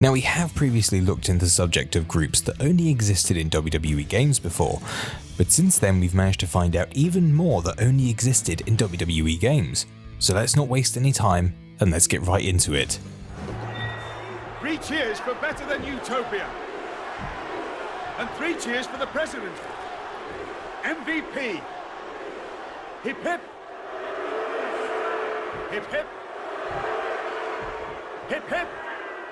Now, we have previously looked into the subject of groups that only existed in WWE games before, but since then we've managed to find out even more that only existed in WWE games. So let's not waste any time and let's get right into it. 3 cheers for Better Than Utopia. And 3 cheers for the President. MVP. Hip hip. Hip hip. Hip hip.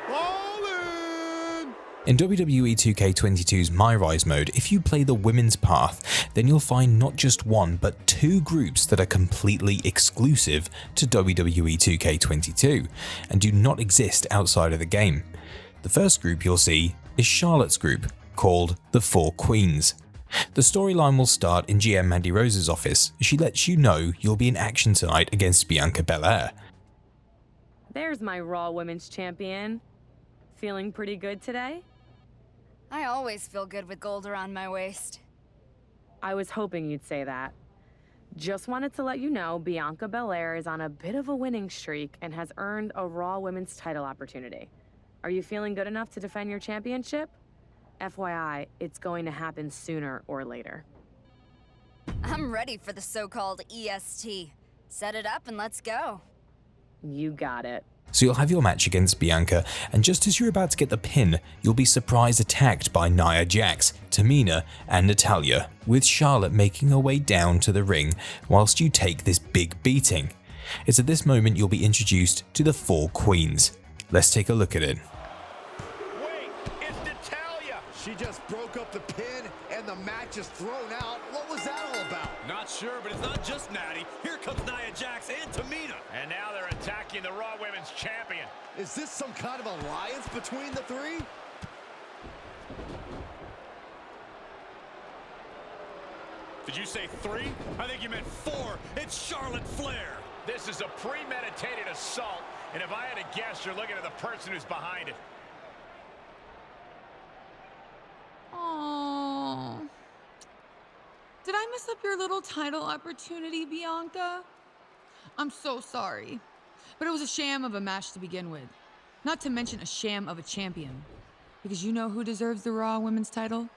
Ballin'! In WWE 2K22's My Rise mode, if you play the women's path, then you'll find not just one but 2 groups that are completely exclusive to WWE 2K22 and do not exist outside of the game. The first group you'll see is Charlotte's group, called the 4 Queens. The storyline will start in GM Mandy Rose's office as she lets you know you'll be in action tonight against Bianca Belair. There's my Raw Women's Champion. Feeling pretty good today? I always feel good with gold around my waist. I was hoping you'd say that. Just wanted to let you know Bianca Belair is on a bit of a winning streak and has earned a Raw Women's title opportunity. Are you feeling good enough to defend your championship? FYI, it's going to happen sooner or later. I'm ready for the so-called EST. Set it up and let's go. You got it. So you'll have your match against Bianca, and just as you're about to get the pin, you'll be surprise attacked by Nia Jax, Tamina, and Natalya, with Charlotte making her way down to the ring whilst you take this big beating. It's at this moment you'll be introduced to the 4 Queens. Let's take a look at it. Wait, it's Natalya! She just broke up the pin and the match is thrown out. What was that all about? Not sure, but it's not just Natty. Here comes Nia Jax and Tamina. And now they're attacking the Raw Women's Champion. Is this some kind of alliance between the 3? Did you say 3? I think you meant 4. It's Charlotte Flair. This is a premeditated assault, and if I had to guess, you're looking at the person who's behind it. Aww. Did I mess up your little title opportunity, Bianca? I'm so sorry. But it was a sham of a match to begin with. Not to mention a sham of a champion. Because you know who deserves the Raw Women's title?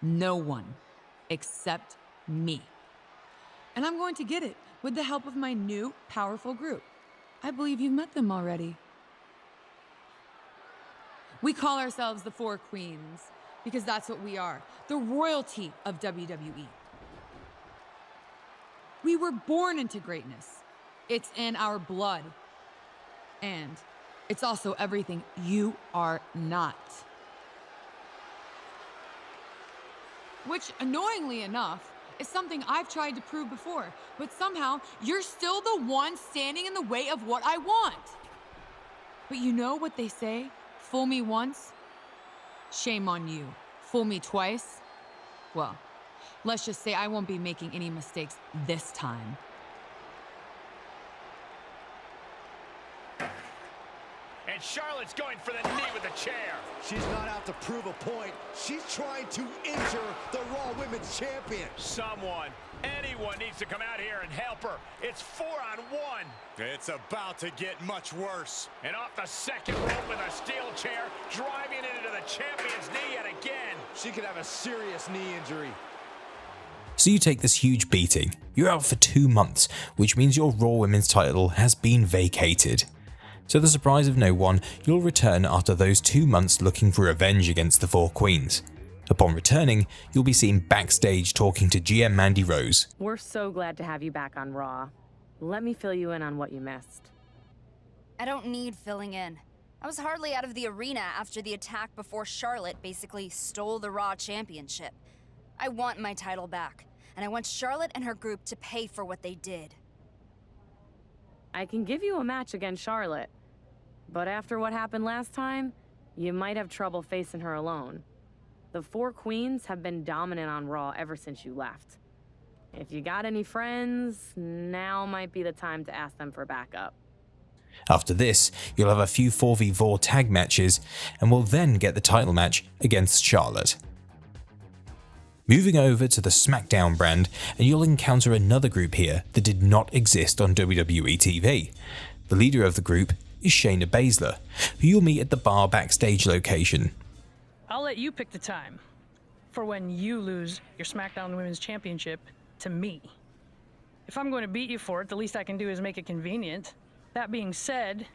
No one. Except me. And I'm going to get it with the help of my new, powerful group. I believe you've met them already. We call ourselves the 4 Queens. Because that's what we are. The royalty of WWE. We were born into greatness. It's in our blood. And it's also everything you are not. Which, annoyingly enough, is something I've tried to prove before, but somehow you're still the one standing in the way of what I want. But you know what they say? Fool me once, shame on you. Fool me twice, well, let's just say I won't be making any mistakes this time. And Charlotte's going for the knee with the chair. She's not out to prove a point. She's trying to injure the Raw Women's Champion. Someone, anyone needs to come out here and help her. It's 4-on-1. It's about to get much worse. And off the second rope with a steel chair, driving it into the champion's knee yet again. She could have a serious knee injury. So you take this huge beating. You're out for 2 months, which means your Raw Women's title has been vacated. To the surprise of no one, you'll return after those 2 months looking for revenge against the 4 Queens. Upon returning, you'll be seen backstage talking to GM Mandy Rose. We're so glad to have you back on Raw. Let me fill you in on what you missed. I don't need filling in. I was hardly out of the arena after the attack before Charlotte basically stole the Raw Championship. I want my title back, and I want Charlotte and her group to pay for what they did. I can give you a match against Charlotte. But after what happened last time, you might have trouble facing her alone. The 4 Queens have been dominant on Raw ever since you left. If you got any friends, now might be the time to ask them for backup. After this, you'll have a few 4v4 tag matches and will then get the title match against Charlotte. Moving over to the SmackDown brand, and you'll encounter another group here that did not exist on WWE TV. The leader of the group is Shayna Baszler, who you'll meet at the bar backstage location. I'll let you pick the time for when you lose your SmackDown Women's Championship to me. If I'm going to beat you for it, the least I can do is make it convenient. That being said,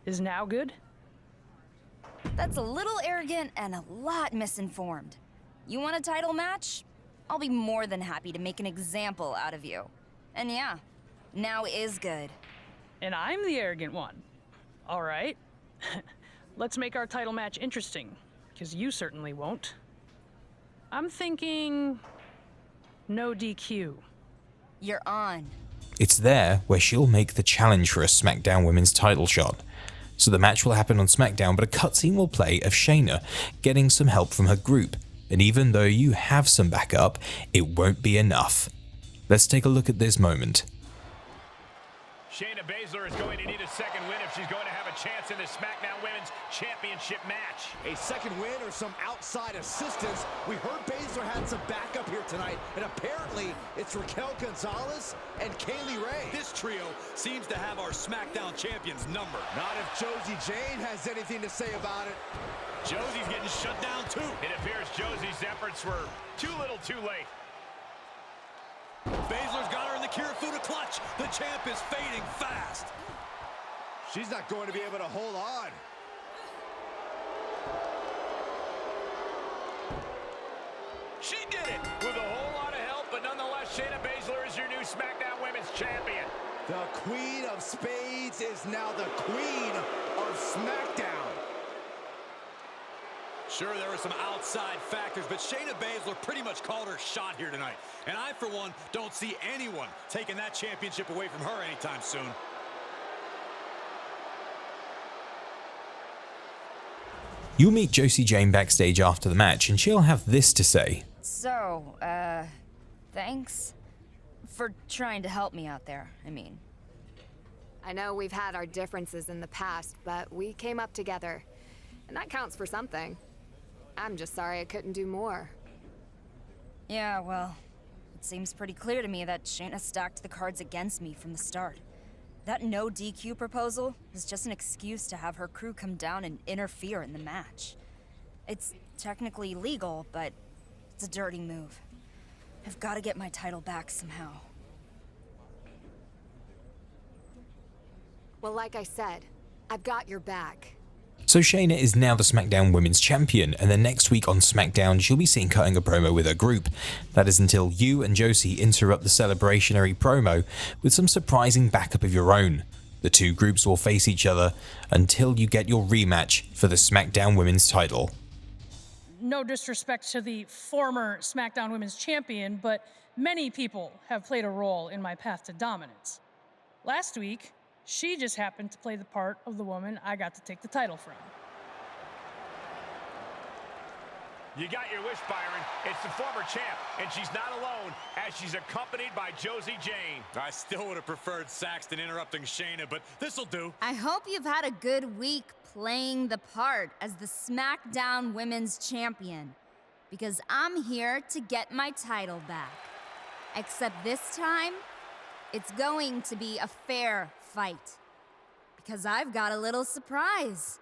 is now good? That's a little arrogant and a lot misinformed. You want a title match? I'll be more than happy to make an example out of you. And yeah, now is good. And I'm the arrogant one. All right. Let's make our title match interesting, because you certainly won't. I'm thinking no DQ. You're on. It's there where she'll make the challenge for a SmackDown Women's title shot. So the match will happen on SmackDown, but a cutscene will play of Shayna getting some help from her group. And even though you have some backup, it won't be enough. Let's take a look at this moment. Shayna Baszler is going to need a second win if she's going to have a chance in the SmackDown Women's Championship match. A second win or some outside assistance. We heard Baszler had some backup here tonight, and apparently it's Raquel Gonzalez and Kaylee Ray. This trio seems to have our SmackDown champions numbered. Not if Josie Jane has anything to say about it. Josie's getting shut down too. It appears Josie's efforts were too little too late. Baszler's got her in the Kirifuda clutch. The champ is fading fast. She's not going to be able to hold on. She did it with a whole lot of help, but nonetheless, Shayna Baszler is your new SmackDown Women's Champion. The Queen of Spades is now the Queen of SmackDown. Sure, there were some outside factors, but Shayna Baszler pretty much called her shot here tonight. And I, for one, don't see anyone taking that championship away from her anytime soon. You'll meet Josie Jane backstage after the match, and she'll have this to say. So, thanks for trying to help me out there, I mean. I know we've had our differences in the past, but we came up together, and that counts for something. I'm just sorry I couldn't do more. Yeah, well, it seems pretty clear to me that Shayna stacked the cards against me from the start. That no DQ proposal is just an excuse to have her crew come down and interfere in the match. It's technically legal, but it's a dirty move. I've got to get my title back somehow. Well, like I said, I've got your back. So Shayna is now the SmackDown Women's Champion, and then next week on SmackDown she'll be seen cutting a promo with her group. That is until you and Josie interrupt the celebrationary promo with some surprising backup of your own. The two groups will face each other until you get your rematch for the SmackDown Women's title. No disrespect to the former SmackDown Women's Champion, but many people have played a role in my path to dominance. Last week, she just happened to play the part of the woman I got to take the title from. You got your wish, Byron. It's the former champ, and she's not alone, as she's accompanied by Josie Jane. I still would have preferred Saxton interrupting Shayna, but this'll do. I hope you've had a good week playing the part as the SmackDown Women's Champion, because I'm here to get my title back. Except this time, it's going to be a fair fight, because I've got a little surprise.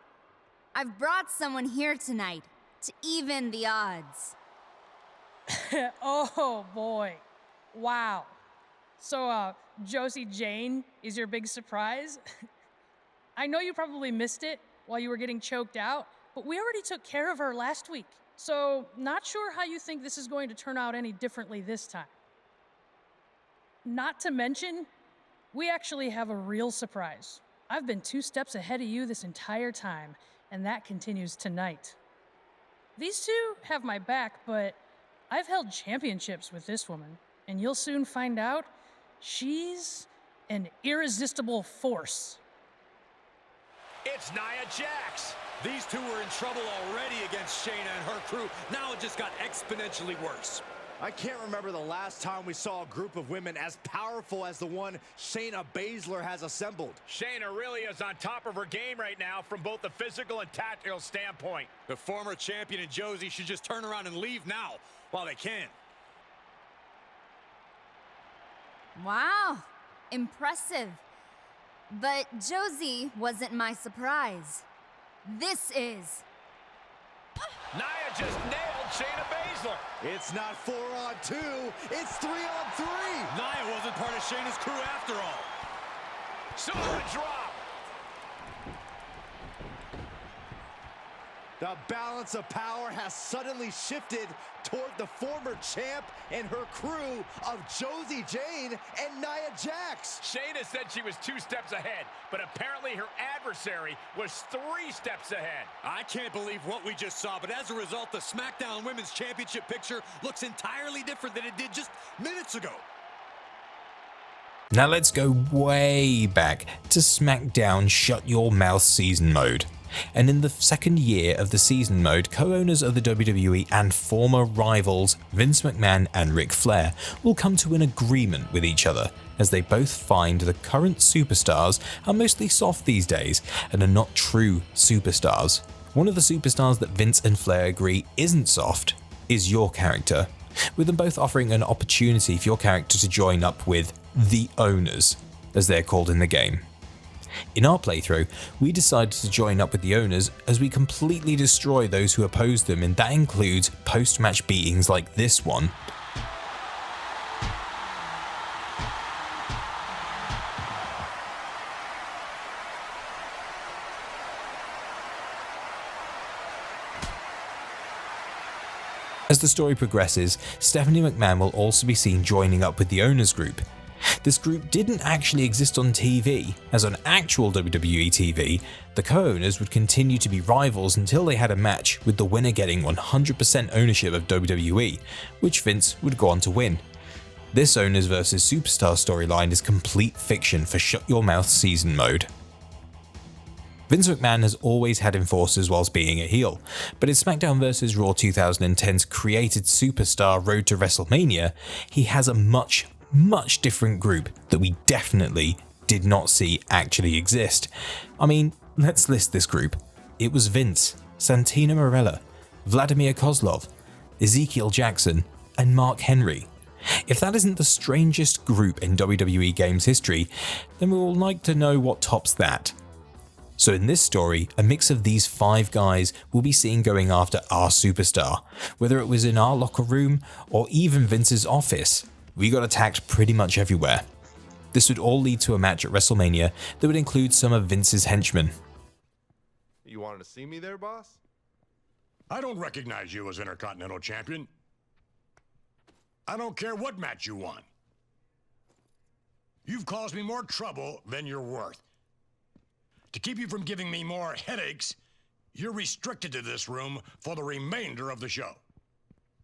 I've brought someone here tonight to even the odds. Oh boy. Wow. So, Josie Jane is your big surprise? I know you probably missed it while you were getting choked out, but we already took care of her last week. So, not sure how you think this is going to turn out any differently this time. Not to mention, we actually have a real surprise. I've been 2 steps ahead of you this entire time, and that continues tonight. These two have my back, but I've held championships with this woman, and you'll soon find out she's an irresistible force. It's Nia Jax. These two were in trouble already against Shayna and her crew. Now it just got exponentially worse. I can't remember the last time we saw a group of women as powerful as the one Shayna Baszler has assembled. Shayna really is on top of her game right now from both the physical and tactical standpoint. The former champion and Josie should just turn around and leave now while they can. Wow, impressive. But Josie wasn't my surprise. This is. Nia just nailed Shayna Baszler. It's not 4-on-2, it's 3-on-3. Nia wasn't part of Shayna's crew after all. Samoa drop. The balance of power has suddenly shifted toward the former champ and her crew of Josie Jane and Nia Jax. Shayna said she was 2 steps ahead, but apparently her adversary was 3 steps ahead. I can't believe what we just saw, but as a result, the SmackDown Women's Championship picture looks entirely different than it did just minutes ago. Now let's go way back to SmackDown Shut Your Mouth season mode. And in the second year of the season mode, co-owners of the WWE and former rivals Vince McMahon and Ric Flair will come to an agreement with each other, as they both find the current superstars are mostly soft these days and are not true superstars. One of the superstars that Vince and Flair agree isn't soft is your character, with them both offering an opportunity for your character to join up with the owners, as they're called in the game. In our playthrough, we decided to join up with the owners as we completely destroy those who oppose them, and that includes post-match beatings like this one. As the story progresses, Stephanie McMahon will also be seen joining up with the owners group. This group didn't actually exist on TV, as on actual WWE TV, the co-owners would continue to be rivals until they had a match, with the winner getting 100% ownership of WWE, which Vince would go on to win. This owners versus superstar storyline is complete fiction for Shut Your Mouth season mode. Vince McMahon has always had enforcers whilst being a heel, but in SmackDown vs Raw 2010's created superstar Road to WrestleMania, he has a much different group that we definitely did not see actually exist. I mean, let's list this group. It was Vince, Santina Marella, Vladimir Kozlov, Ezekiel Jackson, and Mark Henry. If that isn't the strangest group in WWE games history, then we will like to know what tops that. So in this story, a mix of these 5 guys will be seen going after our superstar, whether it was in our locker room or even Vince's office. We got attacked pretty much everywhere. This would all lead to a match at WrestleMania that would include some of Vince's henchmen. You wanted to see me there, boss? I don't recognize you as Intercontinental Champion. I don't care what match you won. You've caused me more trouble than you're worth. To keep you from giving me more headaches, you're restricted to this room for the remainder of the show.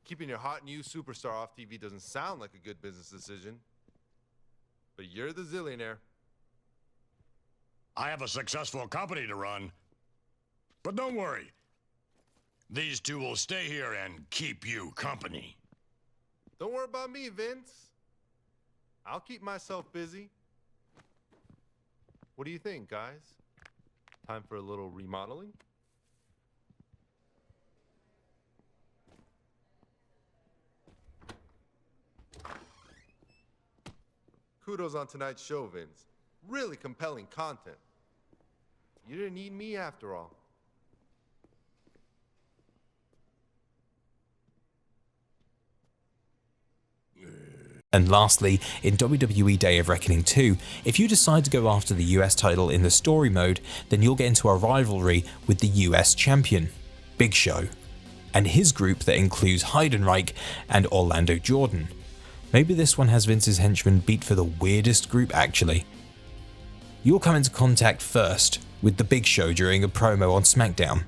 Keeping your hot new superstar off TV doesn't sound like a good business decision. But you're the zillionaire. I have a successful company to run. But don't worry. These 2 will stay here and keep you company. Don't worry about me, Vince. I'll keep myself busy. What do you think, guys? Time for a little remodeling? Kudos on tonight's show, Vince. Really compelling content. You didn't need me after all. And lastly, in WWE Day of Reckoning 2, if you decide to go after the US title in the story mode, then you'll get into a rivalry with the US champion, Big Show, and his group that includes Heidenreich and Orlando Jordan. Maybe this one has Vince's henchmen beat for the weirdest group actually. You'll come into contact first with the Big Show during a promo on SmackDown.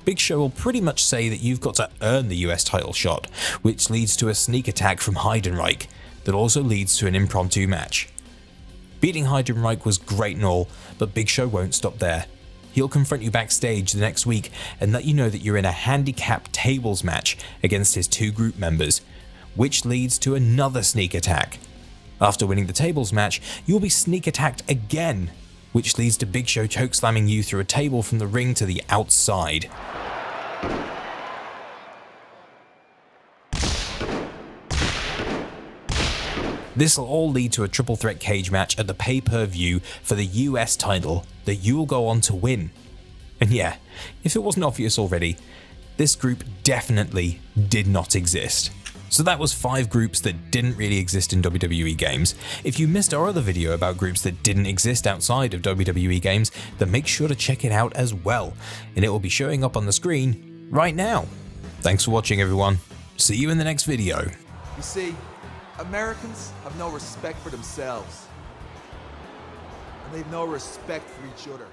Big Show will pretty much say that you've got to earn the US title shot, which leads to a sneak attack from Heidenreich that also leads to an impromptu match. Beating Heidenreich was great and all, but Big Show won't stop there. He'll confront you backstage the next week and let you know that you're in a handicap tables match against his 2 group members, which leads to another sneak attack. After winning the tables match, you'll be sneak attacked again, which leads to Big Show chokeslamming you through a table from the ring to the outside. This will all lead to a triple threat cage match at the pay-per-view for the US title that you will go on to win. And yeah, if it wasn't obvious already, this group definitely did not exist. So that was 5 groups that didn't really exist in WWE games. If you missed our other video about groups that didn't exist outside of WWE games, then make sure to check it out as well, and it will be showing up on the screen right now. Thanks for watching, everyone. See you in the next video. You see, Americans have no respect for themselves, and they've no respect for each other.